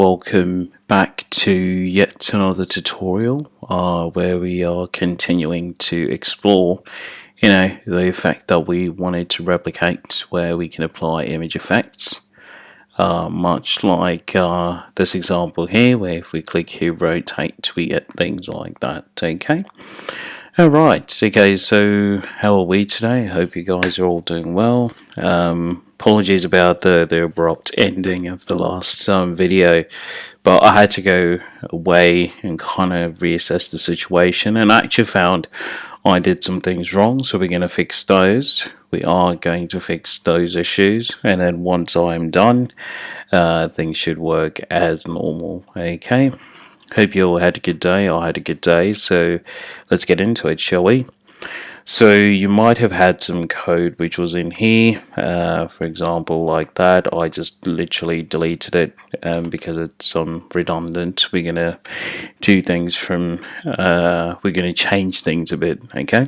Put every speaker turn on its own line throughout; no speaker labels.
welcome back to yet another tutorial where we are continuing to explore the effect that we wanted to replicate, where we can apply image effects much like this example here, where if we click here rotate we get things like that. Alright, okay, so how are we today? I hope you guys are all doing well. Apologies about the abrupt ending of the last video, but I had to go away and kind of reassess the situation, and I actually found I did some things wrong, so we're going to fix those. We are going to fix those issues, and then once I'm done, things should work as normal. Okay, hope you all had a good day. I had a good day, so let's get into it, shall we? So you might have had some code which was in here, for example like that. I just literally deleted it because it's redundant. We're gonna do things from we're gonna change things a bit. Okay,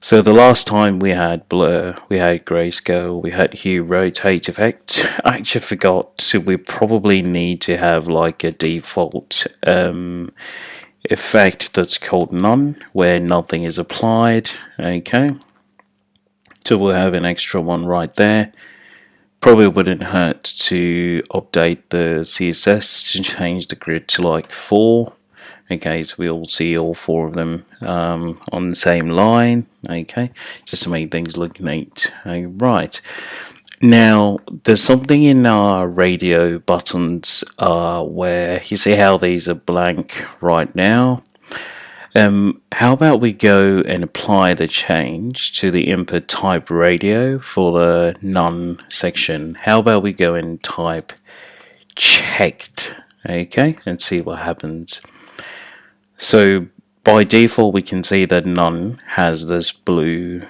so the last time we had blur, we had grayscale, we had hue rotate effect. I actually forgot, so we probably need to have like a default effect that's called none, where nothing is applied. Okay, so we'll have an extra one right there. Probably wouldn't hurt to update the CSS to change the grid to like 4. Okay, so we all see all 4 of them on the same line. Okay, just to make things look neat. Right. Now, there's something in our radio buttons where you see how these are blank right now. How about we go and apply the change to the input type radio for the none section? How about we go and type checked, okay, and see what happens. So by default, we can see that none has this blue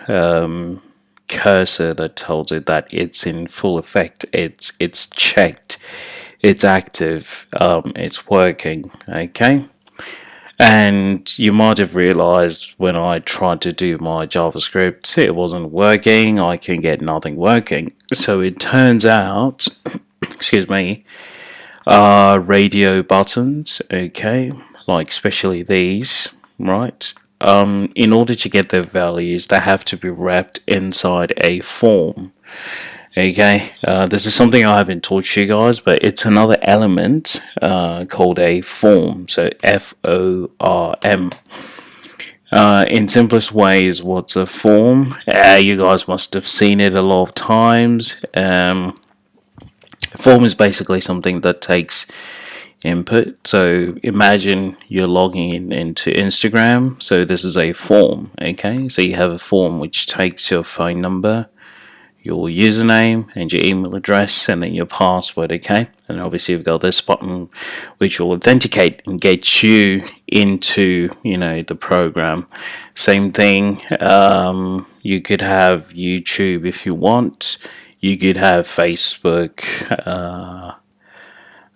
cursor that tells it that it's in full effect, it's checked, it's active, it's working. Okay, and you might have realized when I tried to do my JavaScript it wasn't working. I can get nothing working. So it turns out excuse me, radio buttons, okay, like especially these, right, in order to get their values, they have to be wrapped inside a form. Okay, this is something I haven't taught you guys, but it's another element called a form. So FORM. In simplest ways, what's a form? You guys must have seen it a lot of times. A form is basically something that takes input. So imagine you're logging into Instagram, so this is a form. Okay, so you have a form which takes your phone number, your username and your email address, and then your password. Okay, and obviously you've got this button which will authenticate and get you into the program. Same thing, you could have YouTube if you want, you could have Facebook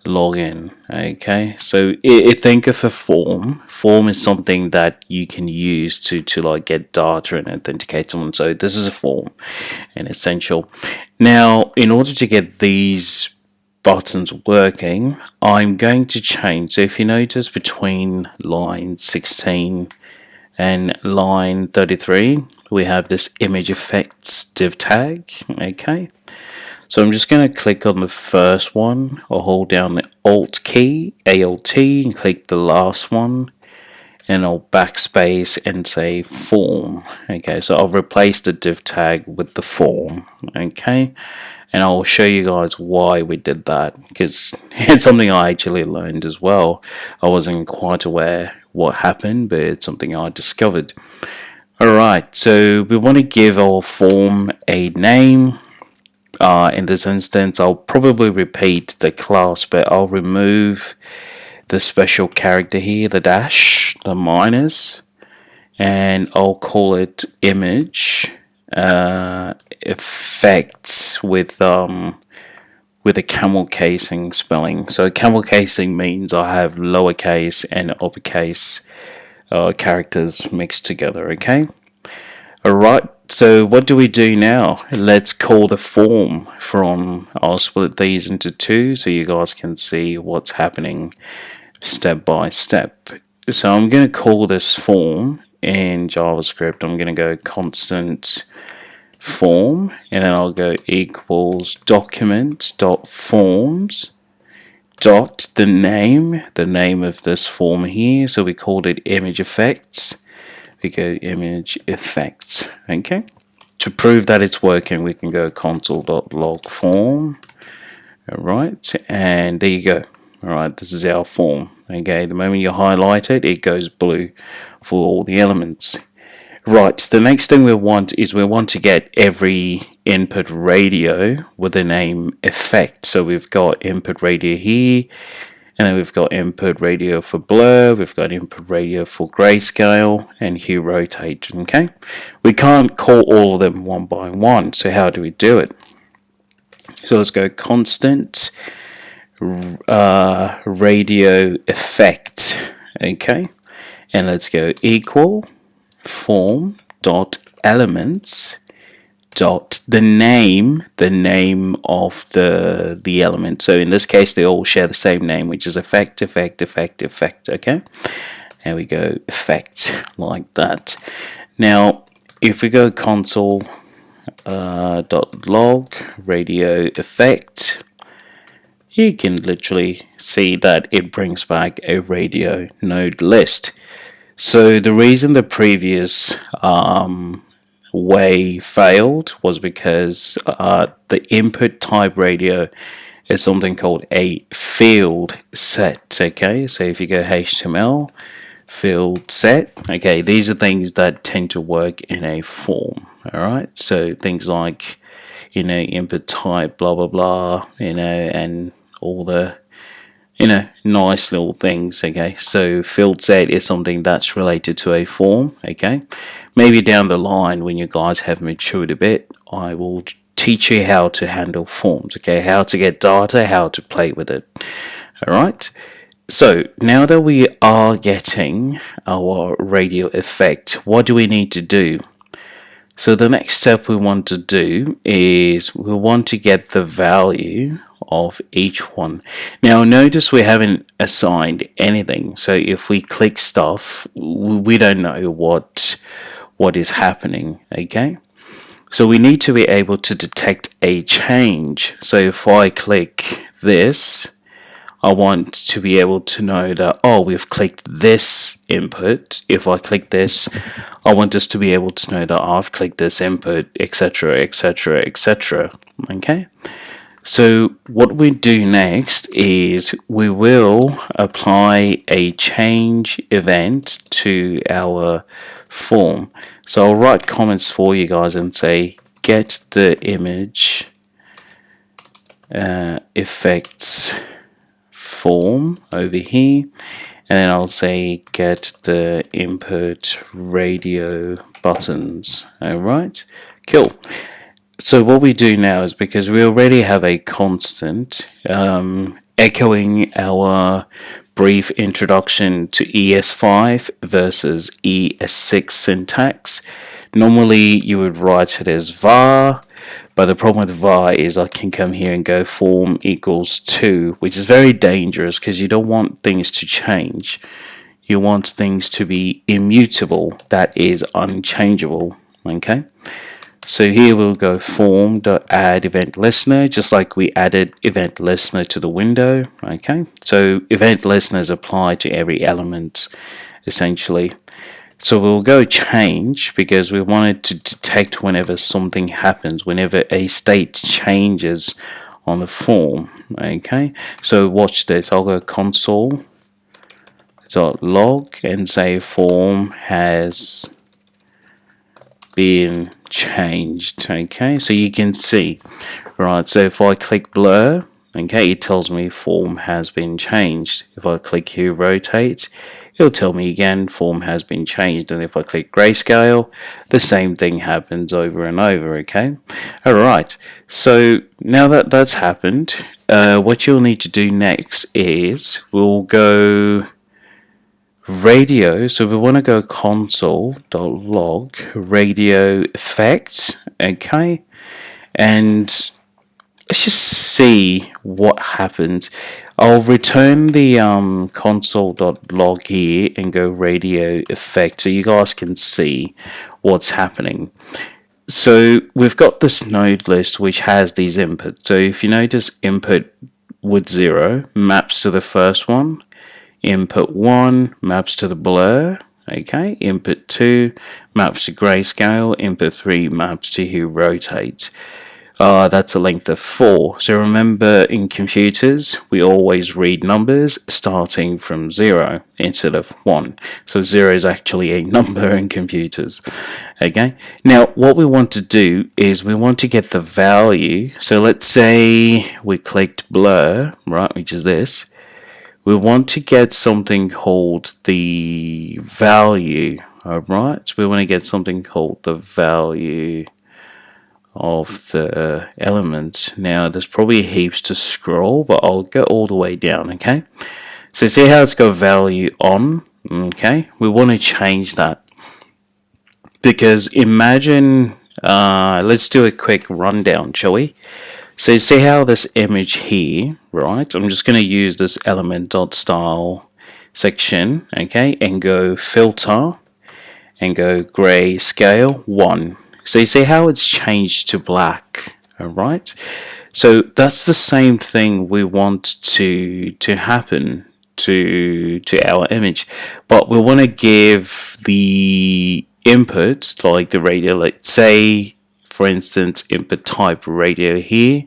login. Okay, so think of a form is something that you can use to like get data and authenticate someone. So this is a form and essential. Now, in order to get these buttons working, I'm going to change. So if you notice, between line 16 and line 33 we have this image effects div tag. Okay, so I'm just going to click on the first one, or hold down the Alt key, Alt, and click the last one, and I'll backspace and say form. Okay, so I'll replace the div tag with the form. Okay, and I'll show you guys why we did that, because it's something I actually learned as well. I wasn't quite aware what happened, but it's something I discovered. Alright, so we want to give our form a name. In this instance, I'll probably repeat the class, but I'll remove the special character here, the dash, the minus, and I'll call it image effects with a camel casing spelling. So camel casing means I have lowercase and uppercase characters mixed together. Okay. Alright, so what do we do now? Let's call the form from, I'll split these into two so you guys can see what's happening step by step. So I'm going to call this form in JavaScript. I'm going to go constant form, and then I'll go equals document.forms dot the name of this form here. So we called it image effects. We go image effects. Okay. To prove that it's working, we can go console.log form. Alright, and there you go. Alright, this is our form. Okay, the moment you highlight it, it goes blue for all the elements. Right, the next thing we want is we want to get every input radio with the name effect. So we've got input radio here, and then we've got input radio for blur, we've got input radio for grayscale, and hue rotate. Okay, we can't call all of them one by one, so how do we do it? So let's go constant radio effect. Okay, and let's go equal form dot elements dot the name of the element. So in this case they all share the same name, which is effect. Okay, there we go, effect, like that. Now if we go console dot log radio effect, you can literally see that it brings back a radio node list. So the reason the previous way failed was because the input type radio is something called a field set. Okay, so if you go HTML field set, okay, these are things that tend to work in a form. All right, so things like, you know, input type, blah blah blah, you know, and all the, you know, nice little things. Okay, so field set is something that's related to a form. Okay, maybe down the line when you guys have matured a bit, I will teach you how to handle forms. Okay, how to get data, how to play with it. All right, so now that we are getting our radio effect, what do we need to do? So the next step we want to do is we want to get the value of each one. Now notice we haven't assigned anything, so if we click stuff, we don't know what is happening. Okay, so we need to be able to detect a change. So if I click this, I want to be able to know that, oh, we've clicked this input. If I click this, I want us to be able to know that I've clicked this input, etc, etc, etc. Okay, so what we do next is we will apply a change event to our form. So I'll write comments for you guys and say get the image effects form over here, and then I'll say get the input radio buttons. Alright, cool. So what we do now is, because we already have a constant echoing our brief introduction to ES5 versus ES6 syntax, normally you would write it as var, but the problem with var is I can come here and go form equals 2, which is very dangerous because you don't want things to change. You want things to be immutable, that is unchangeable. Okay, so here we'll go form.add event listener, just like we added event listener to the window. Okay, so event listeners apply to every element essentially. So we'll go change because we wanted to detect whenever something happens, whenever a state changes on the form. Okay, so watch this. I'll go console.log and say form has been changed. Okay, so you can see, right, so if I click blur, okay, it tells me form has been changed. If I click here rotate, it'll tell me again form has been changed, and if I click grayscale, the same thing happens over and over. Okay, alright, so now that that's happened, what you'll need to do next is we'll go radio, so we want to go console.log radio effects, okay, and let's just see what happens. I'll return the console.log here and go radio effect so you guys can see what's happening. So we've got this node list which has these inputs. So if you notice, input with 0 maps to the first one, input 1 maps to the blur, okay, input 2 maps to grayscale, input 3 maps to hue rotate. That's a length of 4. So remember, in computers, we always read numbers starting from 0 instead of 1. So 0 is actually a number in computers. Okay. Now, what we want to do is we want to get the value. So let's say we clicked blur, right, which is this. We want to get something called the value. Alright. So we want to get something called the value of the element. Now there's probably heaps to scroll, but I'll go all the way down, okay? So see how it's got value on, okay? We want to change that because imagine, let's do a quick rundown, shall we? So see how this image here, right? I'm just going to use this element.style section, okay, and go filter and go grayscale 1. So you see how it's changed to black, alright? So that's the same thing we want to happen to our image. But we want to give the input, like the radio, let's say, for instance, input type radio here.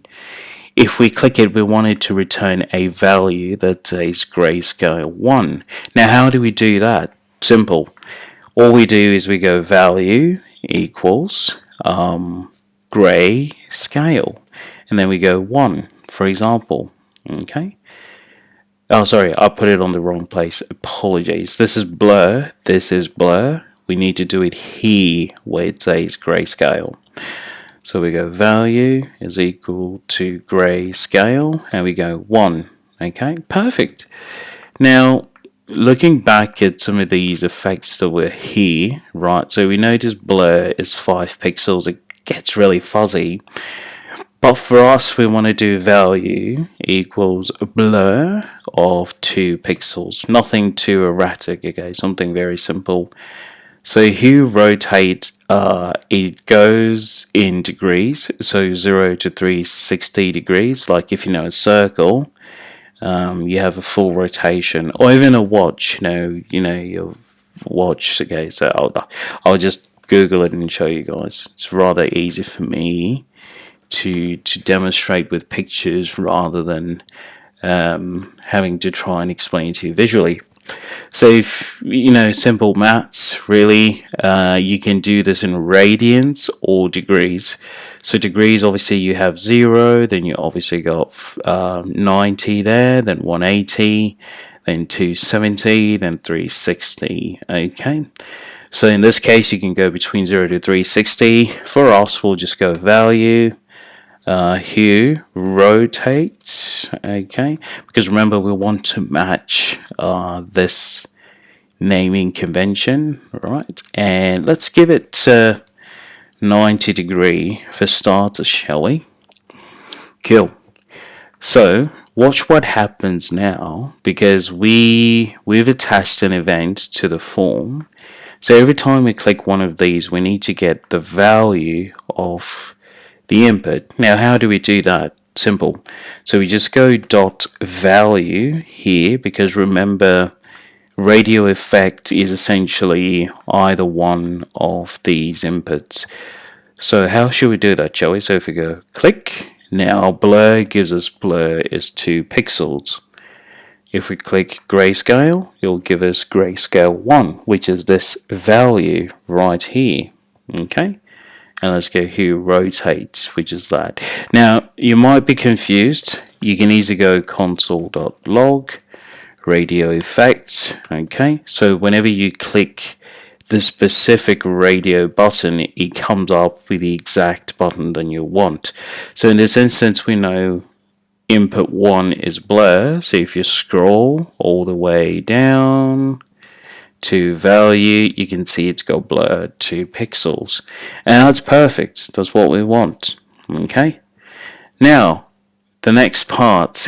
If we click it, we want it to return a value that says grayscale 1. Now, how do we do that? Simple. All we do is we go value equals gray scale, and then we go 1, for example. Okay. Oh, sorry, I put it on the wrong place. Apologies. This is blur. This is blur. We need to do it here where it says grayscale. So we go value is equal to grayscale, and we go 1. Okay, perfect. Now, looking back at some of these effects that were here, right, so we notice blur is 5 pixels. It gets really fuzzy. But for us, we want to do value equals a blur of 2 pixels. Nothing too erratic, okay, something very simple. So hue rotate, it goes in degrees, so 0 to 360 degrees, like if you know a circle. You have a full rotation, or even a watch. You know your watch. Okay, so I'll just Google it and show you guys. It's rather easy for me to demonstrate with pictures rather than having to try and explain to you visually. So if you know simple maths, really, you can do this in radians or degrees. So degrees, obviously you have 0, then you obviously got 90 there, then 180, then 270, then 360. Okay. So in this case, you can go between 0 to 360. For us, we'll just go value. Hue rotate, okay, because remember we want to match this naming convention, right? And let's give it 90 degree for starters, shall we? Cool. So watch what happens now, because we've attached an event to the form. So every time we click one of these, we need to get the value of the input. Now, how do we do that? Simple. So we just go dot value here, because remember, radio effect is essentially either one of these inputs. So how should we do that, shall we? So if we go click, now blur gives us blur is 2 pixels. If we click grayscale, it'll give us grayscale 1, which is this value right here. Okay. And let's go hue rotate, which is that. Now, you might be confused. You can easily go console.log, radio effects, okay? So whenever you click the specific radio button, it comes up with the exact button that you want. So in this instance, we know input 1 is blur. So if you scroll all the way down, to value, you can see it's got blur to pixels, and that's perfect. That's what we want. Okay, now the next part.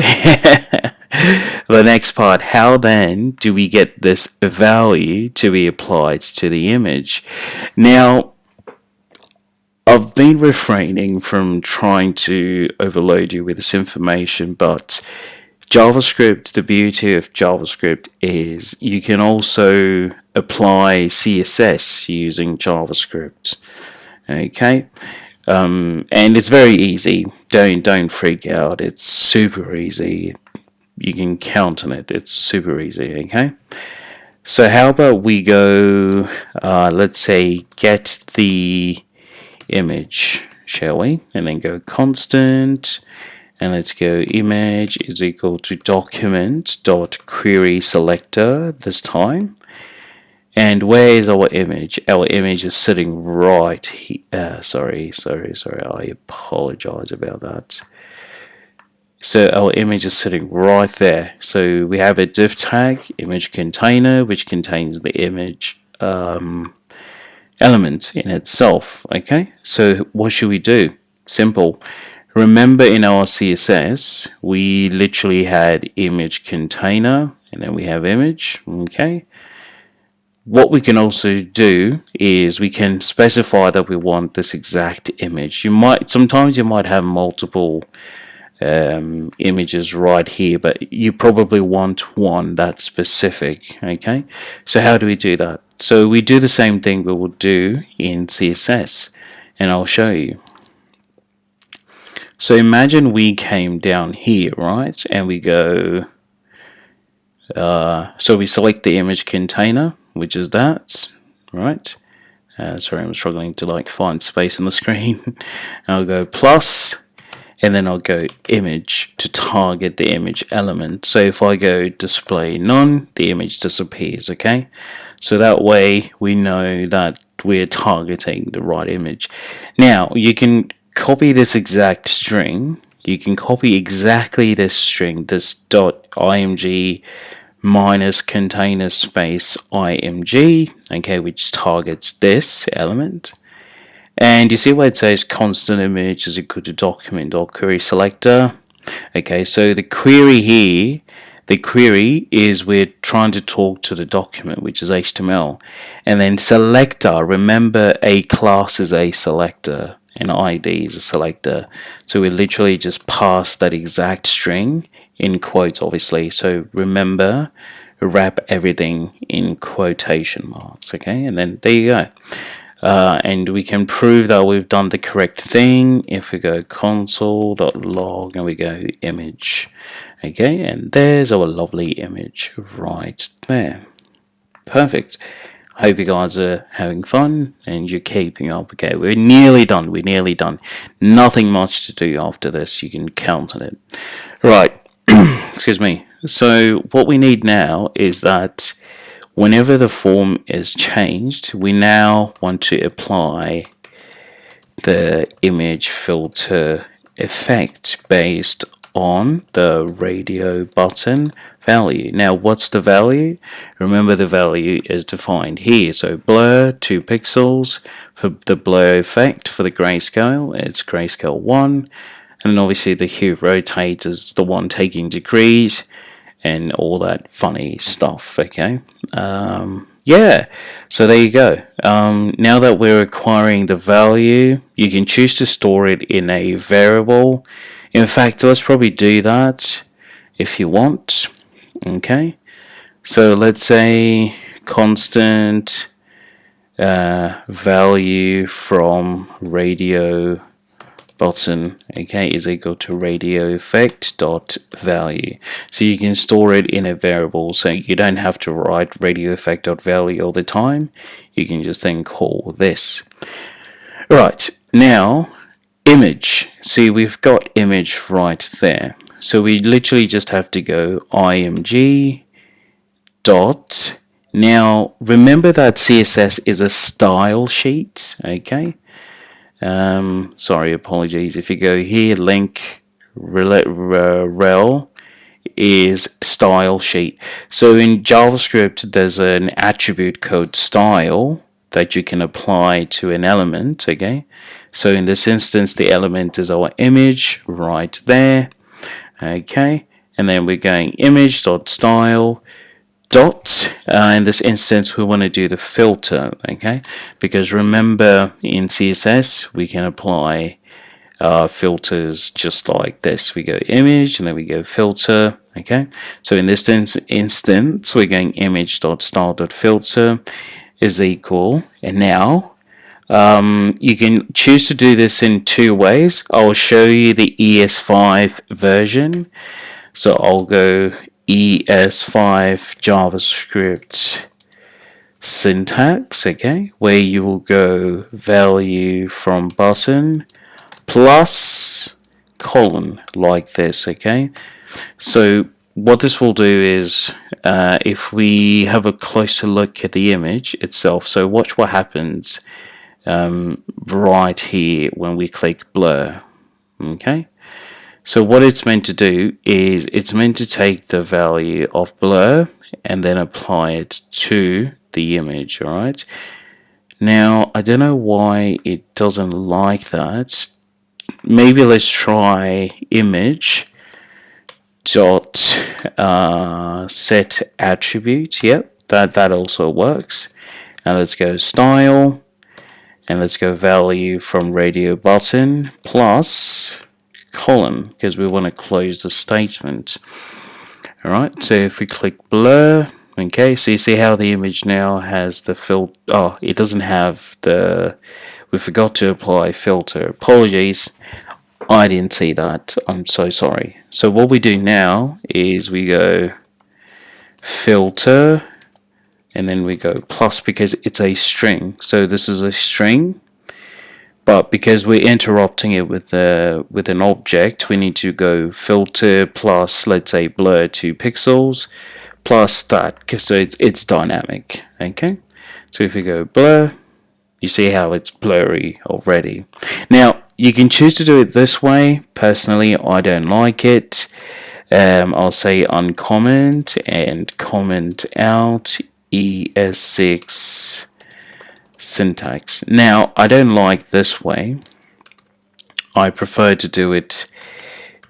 The next part, how then do we get this value to be applied to the image? Now, I've been refraining from trying to overload you with this information, but JavaScript, the beauty of JavaScript is you can also apply CSS using JavaScript. Okay, and it's very easy. Don't freak out. It's super easy. You can count on it. It's super easy. Okay. So how about we go? Let's say get the image, shall we? And then go constant. And let's go image is equal to document dot query selector this time. And where is our image? Our image is sitting right here. Sorry. I apologize about that. So our image is sitting right there. So we have a div tag, image container, which contains the image element in itself. Okay. So what should we do? Simple. Remember in our CSS, we literally had image container and then we have image. Okay. What we can also do is we can specify that we want this exact image. Sometimes you might have multiple images right here, but you probably want one that's specific. Okay. So how do we do that? So we do the same thing we will do in CSS, and I'll show you. So imagine we came down here, right? And we go, so we select the image container, which is that, right? Sorry, I'm struggling to find space on the screen. I'll go plus, and then I'll go image to target the image element. So if I go display none, the image disappears, okay? So that way we know that we're targeting the right image. Now, you can copy this exact string. You can copy exactly this string, this .img minus container space img, okay, which targets this element. And you see where it says constant image is equal to document or query selector. Okay, so the query here, the query is we're trying to talk to the document, which is HTML. And then selector, remember a class is a selector and ID is a selector. So we literally just pass that exact string in quotes, obviously. So remember, wrap everything in quotation marks, okay? And then there you go. And we can prove that we've done the correct thing if we go console.log and we go image. Okay, and there's our lovely image right there. Perfect. Hope you guys are having fun and you're keeping up. Okay, we're nearly done. We're nearly done. Nothing much to do after this. You can count on it. Right. Excuse me. So what we need now is that whenever the form is changed, we now want to apply the image filter effect based on the radio button value. Now, what's the value? Remember, the value is defined here. So blur 2 pixels for the blur effect. For the grayscale, it's grayscale 1. And then obviously the hue rotate is the one taking degrees and all that funny stuff. Okay. Yeah, so there you go. Now that we're acquiring the value, you can choose to store it in a variable. In fact, let's probably do that if you want. Okay, so let's say constant value from radio button, okay, is equal to radio effect dot value. So you can store it in a variable, so you don't have to write radio effect dot value all the time. You can just then call this. Right, now image. See, we've got image right there. So we literally just have to go img dot. Now remember that CSS is a style sheet, okay? Sorry, apologies. If you go here, link rel is style sheet. So in JavaScript, there's an attribute called style that you can apply to an element, okay? So in this instance, the element is our image right there, okay? And then we're going image.style dot. In this instance, we want to do the filter, okay? Because remember, in CSS, we can apply filters just like this. We go image and then we go filter, okay? So in this instance, we're going image.style.filter is equal, and now you can choose to do this in two ways. I'll show you the ES5 version. So I'll go ES5 JavaScript syntax, okay, where you will go value from button plus colon like this, okay. So what this will do is if we have a closer look at the image itself, so watch what happens right here when we click blur, okay. So what it's meant to do is it's meant to take the value of blur and then apply it to the image, alright? Now, I don't know why it doesn't like that. Maybe let's try image dot set attribute. Yep, that also works. Now let's go style and let's go value from radio button plus colon, because we want to close the statement. Alright, so if we click blur, okay, so you see how the image now has the filter. Oh, it doesn't have the, we forgot to apply filter. Apologies, I didn't see that. I'm so sorry. So what we do now is we go filter and then we go plus, because it's a string. So this is a string, but because we're interrupting it with an object, we need to go filter plus, let's say, blur 2 pixels plus that, so it's dynamic, okay. So if we go blur, you see how it's blurry already. Now you can choose to do it this way. Personally, I don't like it. I'll say uncomment and comment out ES6 syntax. Now I don't like this way. I prefer to do it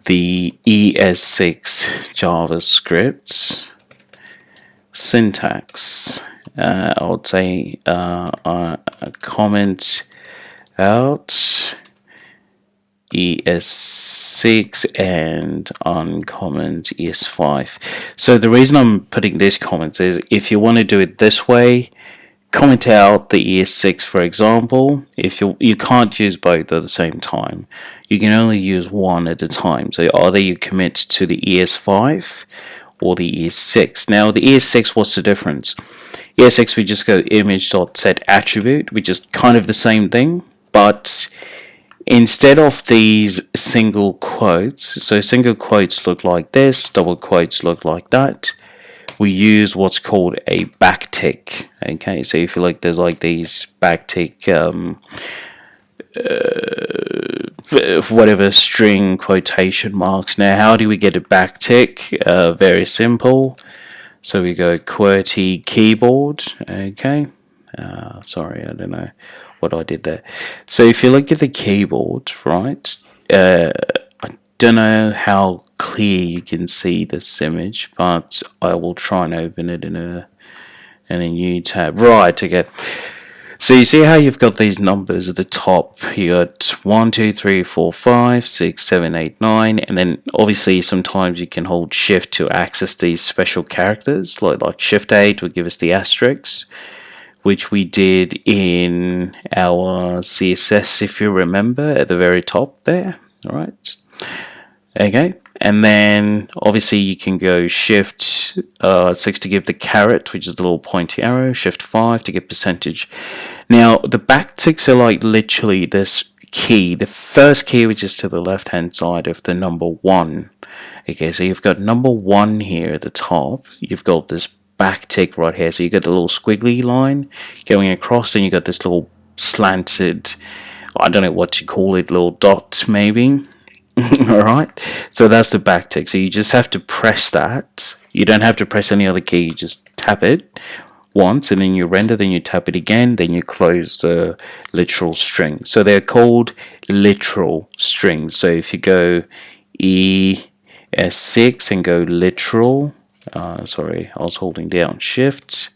the ES6 JavaScript syntax. I would say comment out ES6 and uncomment ES5. So the reason I'm putting these comments is if you want to do it this way, comment out the ES6, for example. If you can't use both at the same time, you can only use one at a time. So either you commit to the ES5 or the ES6. Now the ES6, what's the difference? ES6, we just go image.set attribute, which is kind of the same thing, but instead of these single quotes, so single quotes look like this, double quotes look like that, we use what's called a backtick. Okay, so if you like, there's like these backtick whatever string quotation marks. Now how do we get a backtick? Very simple. So we go QWERTY keyboard. Okay, sorry, I don't know what I did there. So if you look at the keyboard, right, I don't know how clear you can see this image, but I will try and open it in a new tab. Right, okay. So you see how you've got these numbers at the top. You got 1, 2, 3, 4, 5, 6, 7, 8, 9, and then obviously sometimes you can hold Shift to access these special characters, like Shift 8 would give us the asterisks, which we did in our CSS, if you remember, at the very top there. All right. Okay, and then obviously you can go Shift 6 to give the caret, which is the little pointy arrow, Shift 5 to get percentage. Now the backticks are like literally this key, the first key, which is to the left hand side of the number 1. Okay, so you've got number 1 here at the top, you've got this backtick right here, so you got the little squiggly line going across, and you got this little slanted, I don't know what to call it, little dot maybe. All right, so that's the backtick. So you just have to press that. You don't have to press any other key. You just tap it once, and then you render. Then you tap it again. Then you close the literal string. So they're called literal strings. So if you go ES6 and go literal, sorry, I was holding down Shift.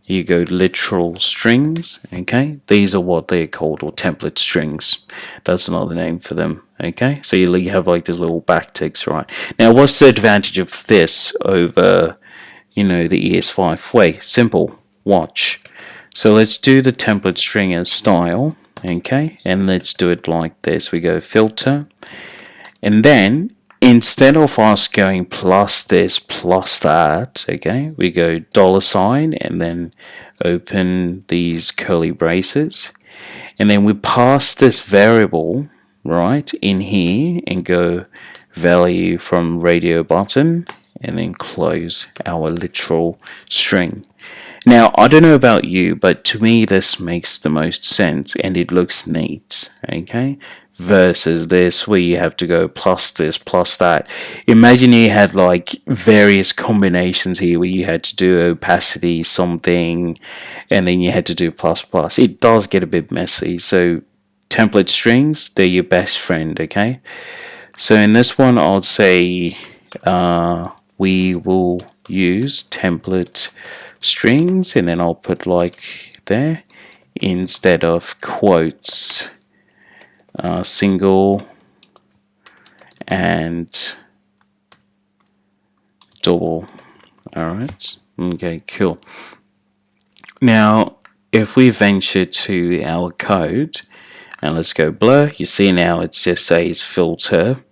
You go literal strings, okay? These are what they're called, or template strings. That's another name for them, okay? So you have like these little backticks, right? Now, what's the advantage of this over, the ES5 way? Simple. Watch. So let's do the template string as style, okay? And let's do it like this. We go filter, and then instead of us going plus this plus that, okay, we go $sign and then open these curly braces, and then we pass this variable right in here and go value from radio button, and then close our literal string. Now, I don't know about you, but to me this makes the most sense and it looks neat, okay? Versus this where you have to go plus this, plus that. Imagine you had like various combinations here where you had to do opacity something and then you had to do plus plus. It does get a bit messy, so template strings, they're your best friend, okay? So in this one, I'll say we will use template strings, and then I'll put like there instead of quotes, single and double. All right, okay, cool. Now if we venture to our code and let's go blur, you see now it just says filter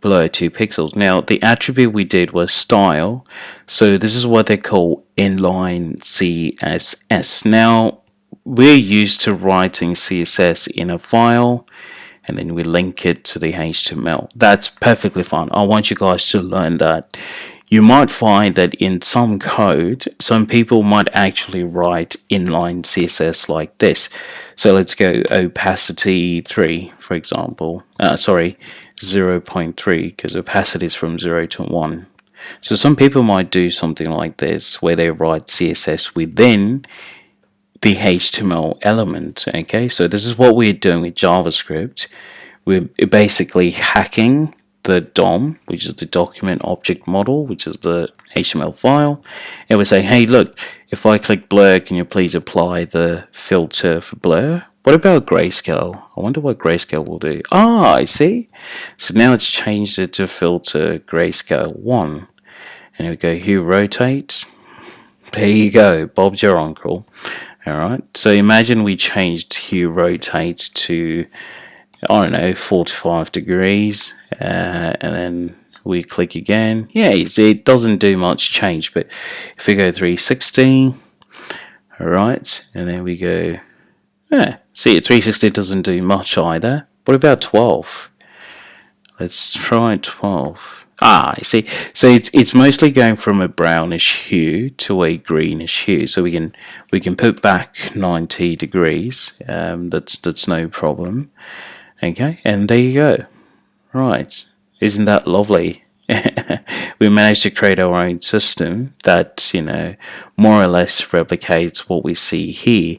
blur 2 pixels. Now the attribute we did was style, so this is what they call inline CSS. Now we're used to writing CSS in a file and then we link it to the HTML. That's perfectly fine. I want you guys to learn that. You might find that in some code, some people might actually write inline CSS like this. So let's go opacity 3, for example. 0.3, because opacity is from 0 to 1. So some people might do something like this, where they write CSS within the HTML element, okay? So this is what we're doing with JavaScript. We're basically hacking the DOM, which is the document object model, which is the HTML file, and we say, hey, look, if I click blur, can you please apply the filter for blur? What about grayscale? I wonder what grayscale will do. Ah, I see. So now it's changed it to filter grayscale 1. And we go hue rotate. There you go, Bob's your uncle. Alright, so imagine we changed hue rotate to, I don't know, 45 degrees, and then we click again. Yeah, it doesn't do much change, but if we go 360, alright, and then we go, see, 360 doesn't do much either. What about 12? Let's try 12. Ah, I see. So it's mostly going from a brownish hue to a greenish hue. So we can put back 90 degrees. That's no problem. Okay, and there you go. Right, isn't that lovely? We managed to create our own system that, more or less replicates what we see here.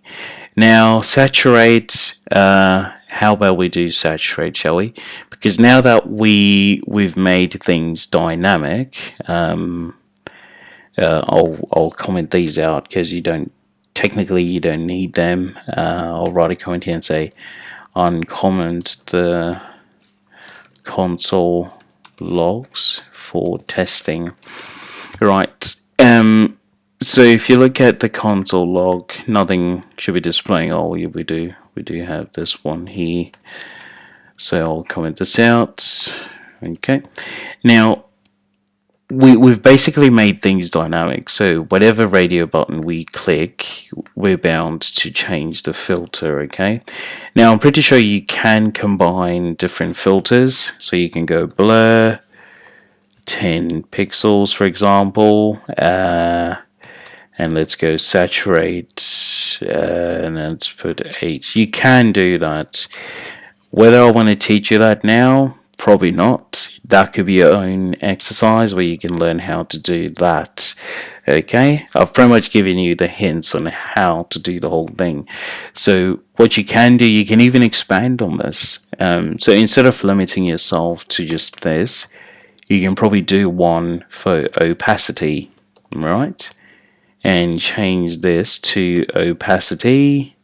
Now, saturate, how about we do saturate, shall we? Because now that we've made things dynamic, I'll comment these out because you don't need them. I'll write a comment here and say uncomment the console logs for testing. Right. So if you look at the console log, nothing should be displaying. Oh, we do have this one here. So I'll comment this out. Okay. Now we've basically made things dynamic. So whatever radio button we click, we're bound to change the filter. Okay. Now I'm pretty sure you can combine different filters. So you can go blur 10 pixels, for example, and let's go saturate, and let's put 8. You can do that. Whether I want to teach you that now, Probably not. That could be your own exercise where you can learn how to do that. Okay, I've pretty much given you the hints on how to do the whole thing. So what you can do, you can even expand on this. So instead of limiting yourself to just this, you can probably do one for opacity, right? And change this to opacity.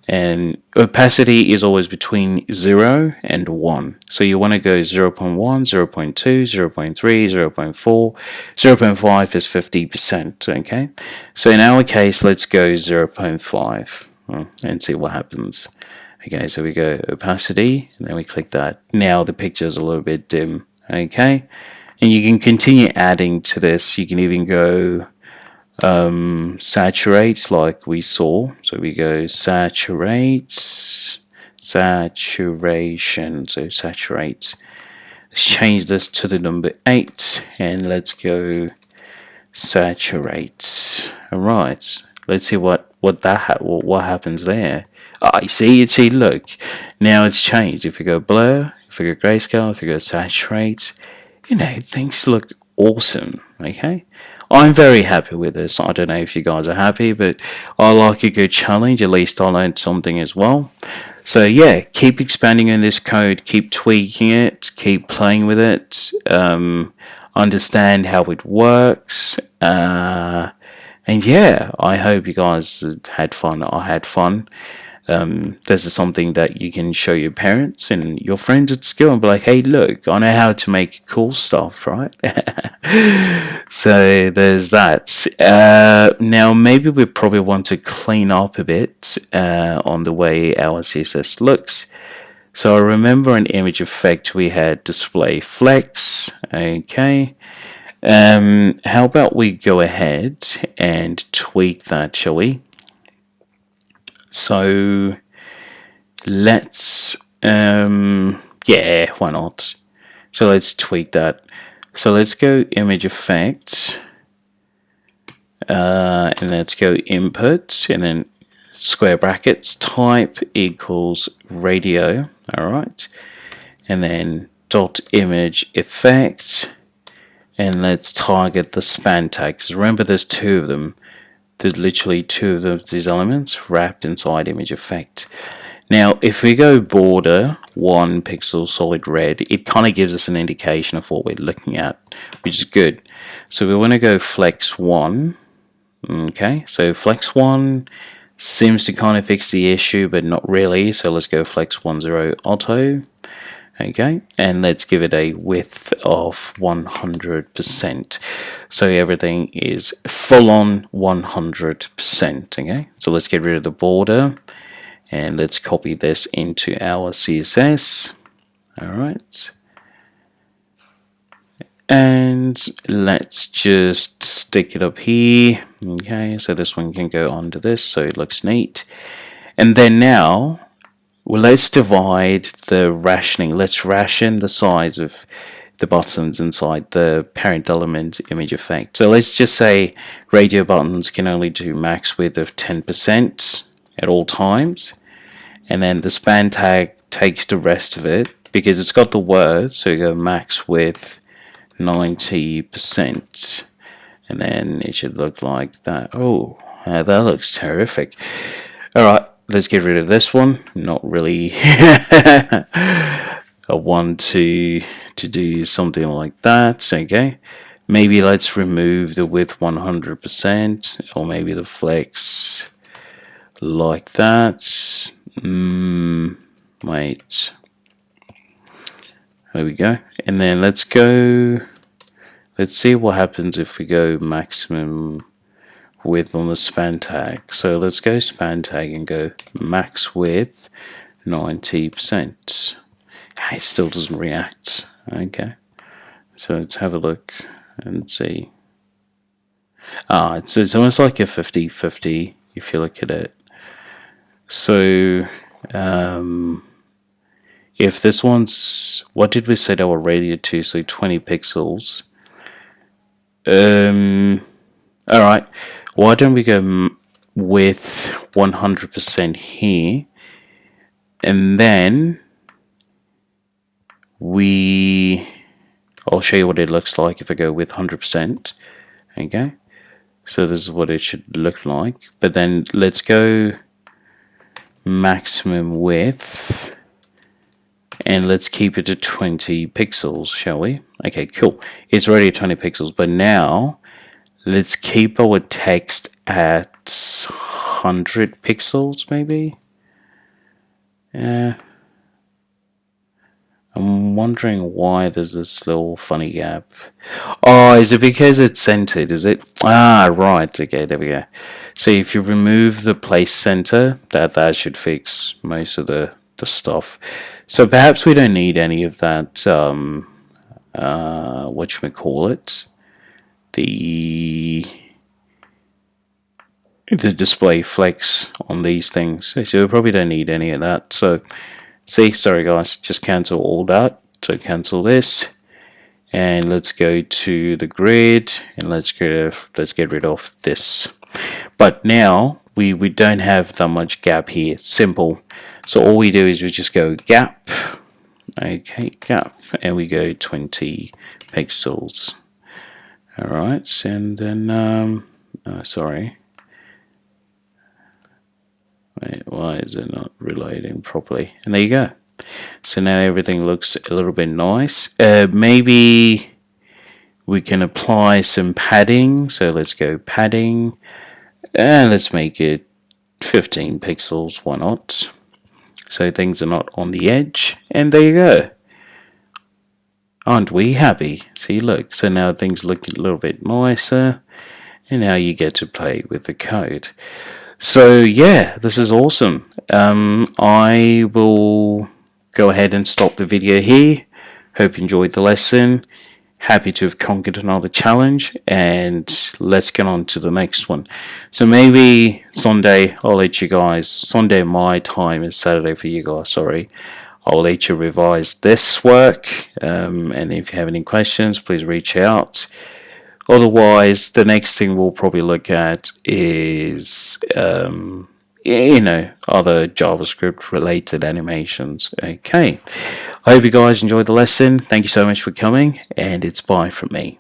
And opacity is always between 0 and 1. So you want to go 0 0.1, 0 0.2, 0 0.3, 0 0.4. 0 0.5 is 50%, okay? So in our case, let's go 0 0.5 and see what happens. Okay, so we go opacity, and then we click that. Now the picture is a little bit dim, okay? And you can continue adding to this. You can even go saturate like we saw. So we go saturates, saturation, so saturate. Let's change this to the number 8 and let's go saturate. Alright, let's see what happens there. I see, look, now it's changed. If we go blur, if we go grayscale, if we go saturate, you know, things look awesome. Okay, I'm very happy with this. I don't know if you guys are happy, but I like a good challenge. At least I learned something as well. So yeah, keep expanding on this code, keep tweaking it, keep playing with it, understand how it works, and yeah, I hope you guys had fun. I had fun. This is something that you can show your parents and your friends at school and be like, hey, look, I know how to make cool stuff, right? So there's that. Now maybe we probably want to clean up a bit on the way our CSS looks. So I remember an image effect we had display flex. Okay. How about we go ahead and tweak that, shall we? So let's yeah, why not? So let's tweak that. So let's go image effects, and let's go input, and then square brackets type equals radio. All right, and then dot image effect, and let's target the span tags. Remember, there's 2 of them. There's literally 2 of these elements wrapped inside image effect. Now, if we go border 1 pixel solid red, it kind of gives us an indication of what we're looking at, which is good. So we want to go flex 1. Okay, so flex 1 seems to kind of fix the issue, but not really. So let's go flex 10 auto. Okay, and let's give it a width of 100%. So everything is full on 100%. Okay, so let's get rid of the border and let's copy this into our CSS. All right, and let's just stick it up here. Okay, so this one can go onto this, so it looks neat. And then now, well, let's divide the rationing. Let's ration the size of the buttons inside the parent element image effect. So let's just say radio buttons can only do max width of 10% at all times. And then the span tag takes the rest of it because it's got the word. So you go max width 90%. And then it should look like that. Oh, that looks terrific. All right. Let's get rid of this one. Not really a one to do something like that. Okay, maybe let's remove the width 100%, or maybe the flex like that. Wait, there we go. And then let's go. Let's see what happens if we go maximum width on the span tag. So let's go span tag and go max width 90%. It still doesn't react. Okay, so let's have a look and see. It's almost like a 50-50 if you look at it. So if this one's, what did we set our radio to? So 20 pixels. Alright, why don't we go with 100% here, and then I'll show you what it looks like if I go with 100%. Okay, so this is what it should look like. But then let's go maximum width, and let's keep it to 20 pixels, shall we? Okay, cool. It's already 20 pixels, but now let's keep our text at 100 pixels, maybe. Yeah. I'm wondering why there's this little funny gap. Oh, is it because it's centered, is it? Ah, right. Okay, there we go. So if you remove the place center, that should fix most of the stuff. So perhaps we don't need any of that, whatchamacallit, the display flex on these things. So we probably don't need any of that. So see, sorry guys, just cancel all that. So cancel this, and let's go to the grid, and let's get rid of this. But now we don't have that much gap here. It's simple. So all we do is we just go gap, okay, gap, and we go 20 pixels. All right, and then sorry. Wait, why is it not reloading properly? And there you go. So now everything looks a little bit nice. Maybe we can apply some padding. So let's go padding, and let's make it 15 pixels. Why not? So things are not on the edge. And there you go. Aren't we happy? See, look. So now things look a little bit nicer. And now you get to play with the code. So yeah, this is awesome. I will go ahead and stop the video here. Hope you enjoyed the lesson. Happy to have conquered another challenge, and let's get on to the next one. So maybe Sunday I'll let you guys, Sunday my time is Saturday for you guys, sorry. I'll let you revise this work, and if you have any questions, please reach out. Otherwise, the next thing we'll probably look at is, other JavaScript related animations. Okay. I hope you guys enjoyed the lesson. Thank you so much for coming, and it's bye from me.